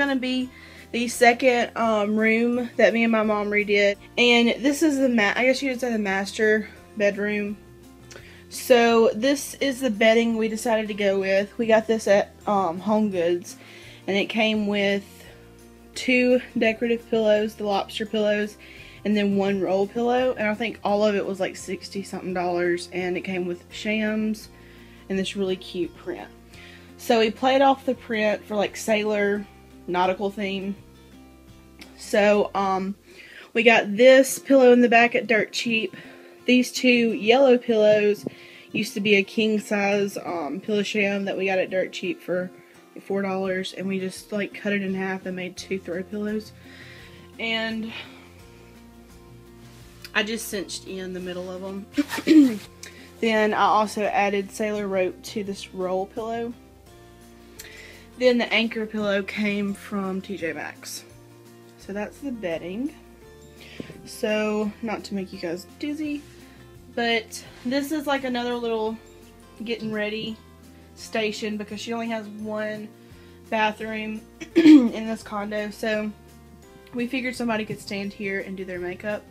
gonna be the second room that me and my mom redid, and this is the I guess you could say the master bedroom. So this is the bedding we decided to go with. We got this at Home Goods, and it came with 2 decorative pillows, the lobster pillows, and then 1 roll pillow, and I think all of it was like $60 something, and it came with shams and this really cute print. So we played off the print for like sailor nautical theme. So we got this pillow in the back at Dirt Cheap. These 2 yellow pillows used to be a king size pillow sham that we got at Dirt Cheap for like $4, and we just like cut it in half and made 2 throw pillows. And I just cinched in the middle of them. Then I also added sailor rope to this roll pillow. Then the anchor pillow came from TJ Maxx. So that's the bedding. So, not to make you guys dizzy, but this is like another little getting ready station because she only has 1 bathroom in this condo. So we figured somebody could stand here and do their makeup.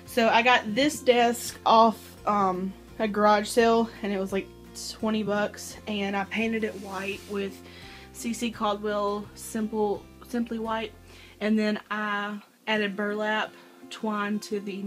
So I got this desk off a garage sale, and it was like 20 bucks, and I painted it white with CC Caldwell Simply White, and then I added burlap twine to the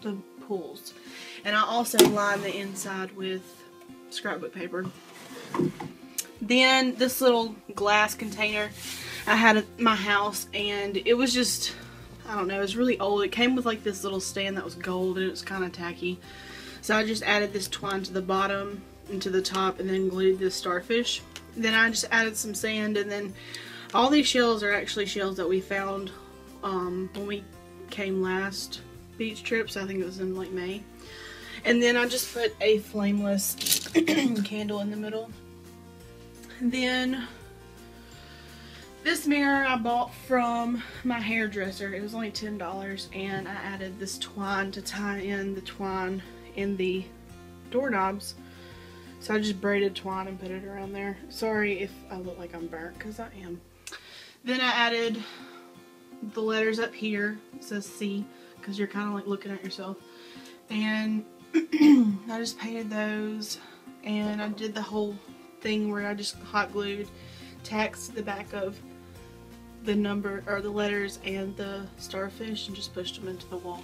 the pulls, and I also lined the inside with scrapbook paper. Then this little glass container I had at my house, and it was just, I don't know, it was really old. It came with like this little stand that was gold, and it was kind of tacky. So I just added this twine to the bottom and to the top, and then glued this starfish. Then I just added some sand, and then all these shells are actually shells that we found when we came last beach trip, so I think it was in like May. And then I just put a flameless candle in the middle. And then this mirror I bought from my hairdresser. It was only $10, and I added this twine to tie in the twine in the doorknobs. So I just braided twine and put it around there. Sorry if I look like I'm burnt, because I am. Then I added the letters up here. It says C, because you're kind of like looking at yourself. And I just painted those, and I did the whole thing where I just hot glued tacks to the back of the number or the letters and the starfish, and just pushed them into the wall.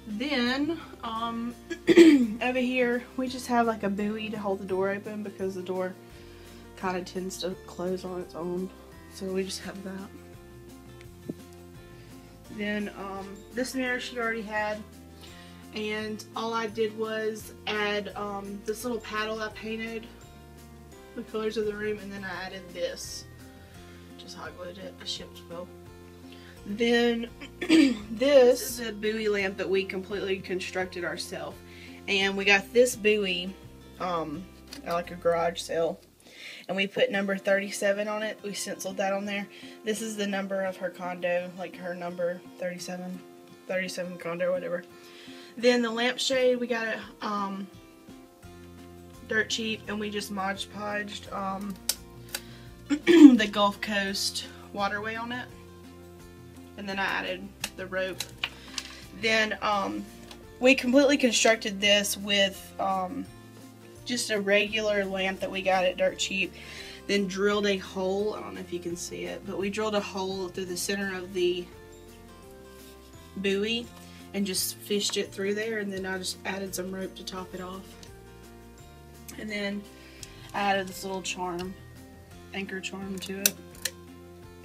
Then over here we just have like a buoy to hold the door open because the door kind of tends to close on its own, so we just have that. Then this mirror she already had, and all I did was add this little paddle I painted the colors of the room, and then I added this, just hot glued it, a ship's bow. Then this is a buoy lamp that we completely constructed ourselves, and we got this buoy at like a garage sale, and we put number 37 on it. We stenciled that on there. This is the number of her condo, like her number 37 condo or whatever. Then the lampshade we got at Dirt Cheap, and we just Mod Podged the Gulf Coast waterway on it. And then I added the rope. Then we completely constructed this with just a regular lamp that we got at Dirt Cheap. Then drilled a hole, I don't know if you can see it, but we drilled a hole through the center of the buoy and just fished it through there, and then I just added some rope to top it off. And then I added this little charm, anchor charm to it.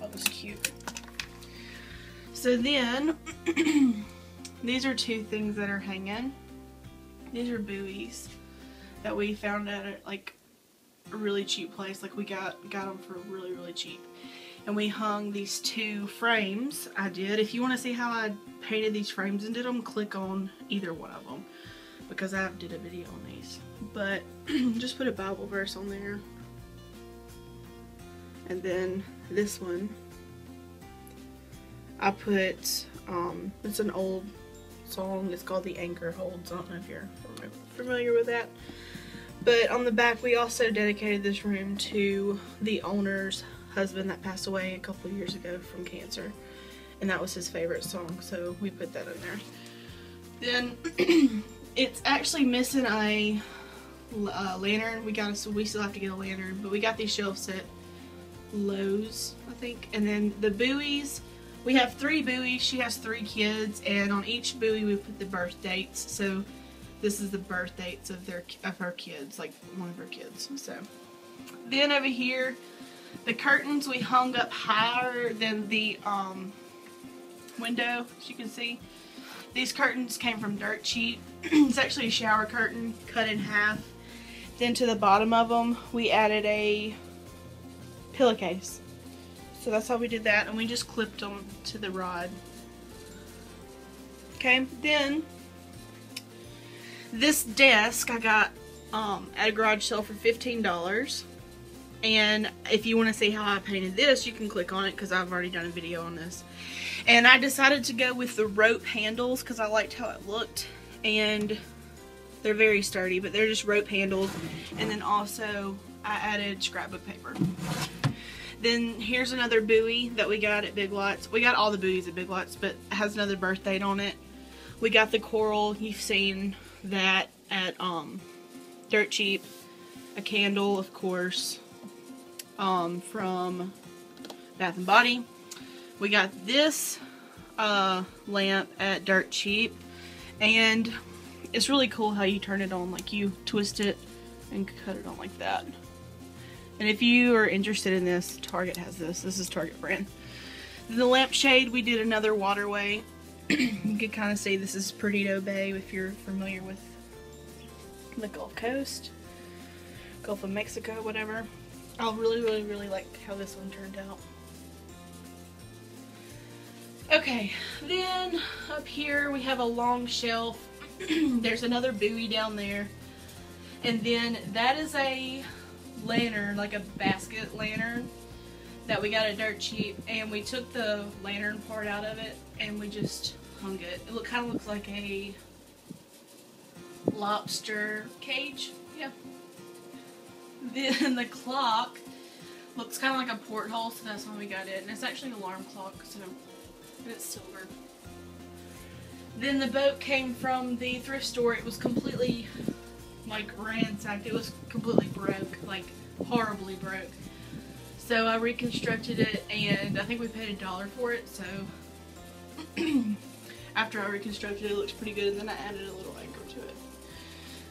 That was cute. So then, these are 2 things that are hanging. These are buoys that we found at like a really cheap place. Like we got them for really, really cheap. And we hung these 2 frames. I did. If you want to see how I painted these frames and did them, click on either one of them, because I did a video on these. But just put a Bible verse on there. And then this one, I put, it's an old song, it's called The Anchor Holds. I don't know if you're familiar with that. But on the back, we also dedicated this room to the owner's husband that passed away a couple of years ago from cancer. And that was his favorite song, so we put that in there. Then, it's actually missing a lantern. We still have to get a lantern, but we got these shelves at Lowe's, I think. And then the buoys, we have 3 buoys. She has 3 kids, and on each buoy we put the birth dates. So this is the birth dates of her kids, like one of her kids. So then over here, the curtains we hung up higher than the window, as you can see. These curtains came from Dirt Cheap. It's actually a shower curtain cut in half. Then to the bottom of them, we added a pillowcase. So that's how we did that, and we just clipped them to the rod. Okay, then this desk I got at a garage sale for $15. And if you want to see how I painted this, you can click on it because I've already done a video on this. And I decided to go with the rope handles because I liked how it looked. And they're very sturdy, but they're just rope handles. And then also I added scrapbook paper. Then here's another buoy that we got at Big Lots. We got all the buoys at Big Lots, but it has another birth date on it. We got the coral. You've seen that at Dirt Cheap. A candle, of course, from Bath and Body. We got this lamp at Dirt Cheap, and it's really cool how you turn it on, like you twist it and cut it on like that. And if you are interested in this, Target has this. This is Target brand. The lampshade, we did another waterway. You can kind of see this is Perdido Bay if you're familiar with the Gulf Coast, Gulf of Mexico, whatever. I really like how this one turned out. Okay, then up here we have a long shelf. There's another buoy down there. And then that is a lantern, like a basket lantern that we got at Dirt Cheap. And we took the lantern part out of it and we just hung it. It kind of looks like a lobster cage. Yeah. Then the clock looks kind of like a porthole, so that's why we got it. And it's actually an alarm clock, so it's silver. Then the boat came from the thrift store. It was completely, like, ransacked. It was completely broke, like, horribly broke. So I reconstructed it, and I think we paid $1 for it, so after I reconstructed it, it looks pretty good, and then I added a little anchor to it.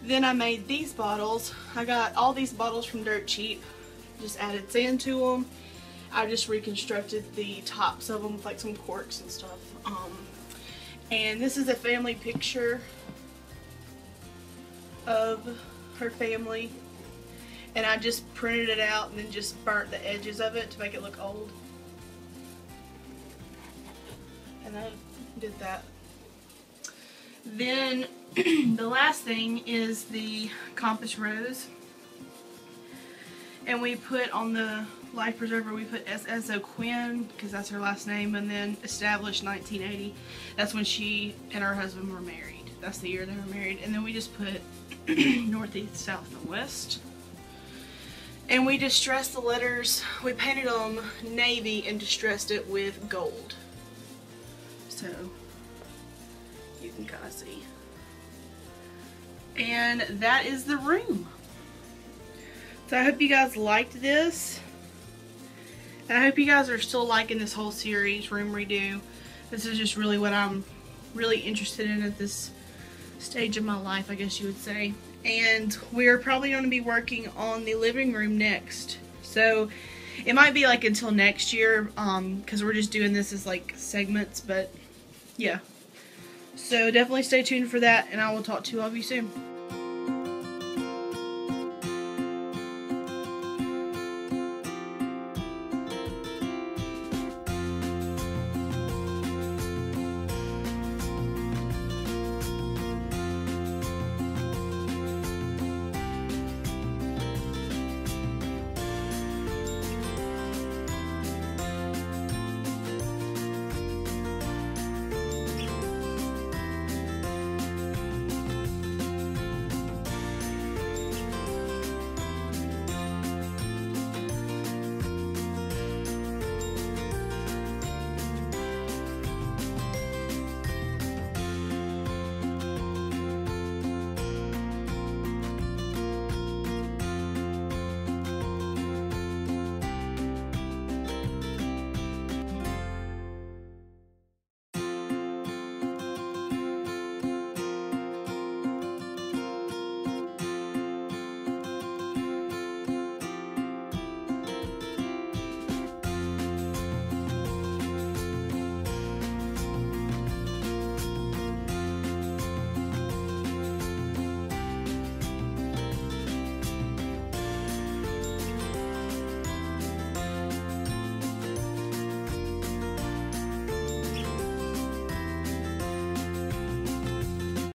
Then I made these bottles. I got all these bottles from Dirt Cheap. Just added sand to them. I just reconstructed the tops of them with like some corks and stuff. And this is a family picture of her family. And I just printed it out and then just burnt the edges of it to make it look old. And I did that. Then the last thing is the compass rose. And we put on the life preserver, we put S.S. O'Quinn, because that's her last name, and then established 1980. That's when she and her husband were married. That's the year they were married. And then we just put northeast, south, and west. And we distressed the letters. We painted them navy and distressed it with gold. So you can kind of see. And that is the room. So I hope you guys liked this. And I hope you guys are still liking this whole series, Room Redo. This is just really what I'm really interested in at this stage of my life, I guess you would say. And we're probably going to be working on the living room next. So it might be like until next year, because we're just doing this as like segments, but yeah. So definitely stay tuned for that, and I will talk to all of you soon.